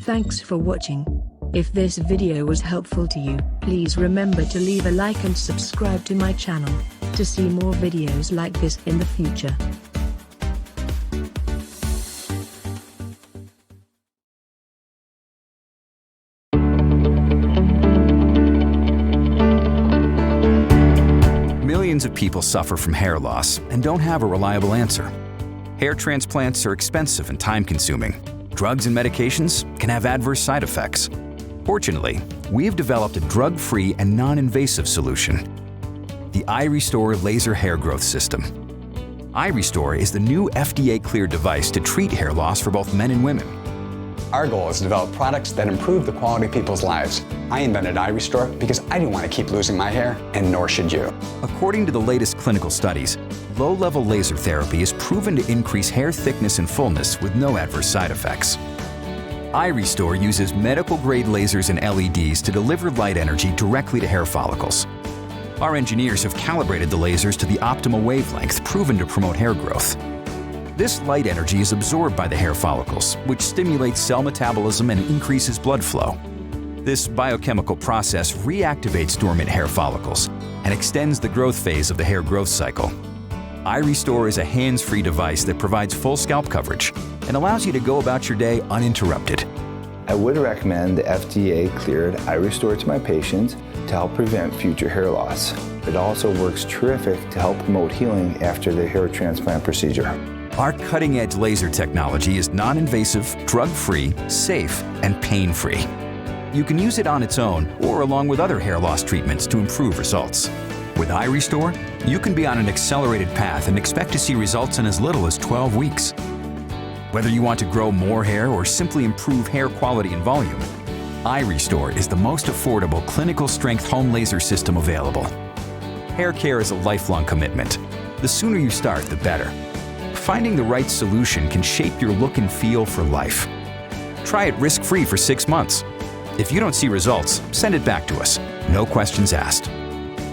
Thanks for watching. If this video was helpful to you, please remember to leave a like and subscribe to my channel to see more videos like this in the future. Millions of people suffer from hair loss and don't have a reliable answer. Hair transplants are expensive and time-consuming. Drugs and medications can have adverse side effects. Fortunately, we've developed a drug-free and non-invasive solution: the iRestore Laser Hair Growth System. iRestore is the new FDA-cleared device to treat hair loss for both men and women. Our goal is to develop products that improve the quality of people's lives. I invented iRestore because I didn't want to keep losing my hair, and nor should you. According to the latest clinical studies, low-level laser therapy is proven to increase hair thickness and fullness with no adverse side effects. iRestore uses medical-grade lasers and LEDs to deliver light energy directly to hair follicles. Our engineers have calibrated the lasers to the optimal wavelength proven to promote hair growth. This light energy is absorbed by the hair follicles, which stimulates cell metabolism and increases blood flow. This biochemical process reactivates dormant hair follicles and extends the growth phase of the hair growth cycle. iRestore is a hands-free device that provides full scalp coverage and allows you to go about your day uninterrupted. I would recommend the FDA-cleared iRestore to my patients to help prevent future hair loss. It also works terrific to help promote healing after the hair transplant procedure. Our cutting-edge laser technology is non-invasive, drug-free, safe, and pain-free. You can use it on its own or along with other hair loss treatments to improve results. With iRestore, you can be on an accelerated path and expect to see results in as little as 12 weeks. Whether you want to grow more hair or simply improve hair quality and volume, iRestore is the most affordable clinical-strength home laser system available. Hair care is a lifelong commitment. The sooner you start, the better. Finding the right solution can shape your look and feel for life. Try it risk-free for 6 months. If you don't see results, send it back to us. No questions asked.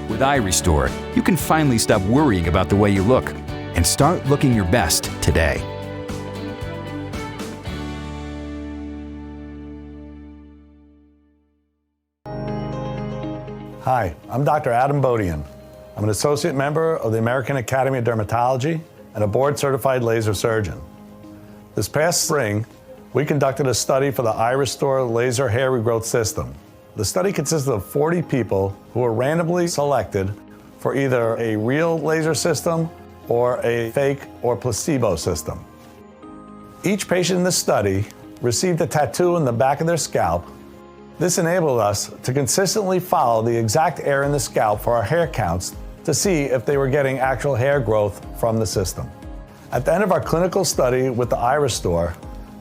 With iRestore, you can finally stop worrying about the way you look and start looking your best today. Hi, I'm Dr. Adam Bodian. I'm an associate member of the American Academy of Dermatology and a board-certified laser surgeon. This past spring, we conducted a study for the iRestore Laser Hair Regrowth System. The study consisted of 40 people who were randomly selected for either a real laser system or a fake or placebo system. Each patient in the study received a tattoo in the back of their scalp. This enabled us to consistently follow the exact area in the scalp for our hair counts to see if they were getting actual hair growth from the system. At the end of our clinical study with the iRestore,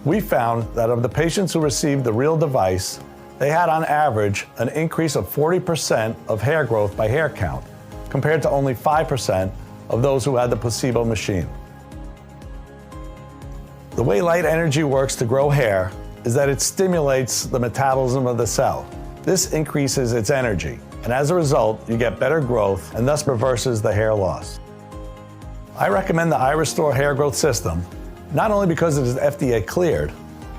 we found that of the patients who received the real device, they had on average an increase of 40% of hair growth by hair count, compared to only 5% of those who had the placebo machine. The way light energy works to grow hair is that it stimulates the metabolism of the cell. This increases its energy, and as a result, you get better growth and thus reverses the hair loss. I recommend the iRestore Hair Growth System, not only because it is FDA cleared,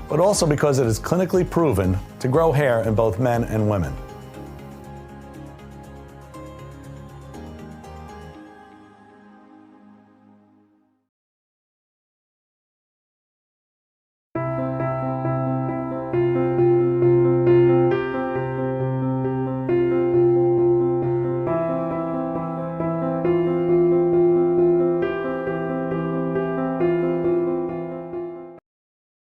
but also because it is clinically proven to grow hair in both men and women.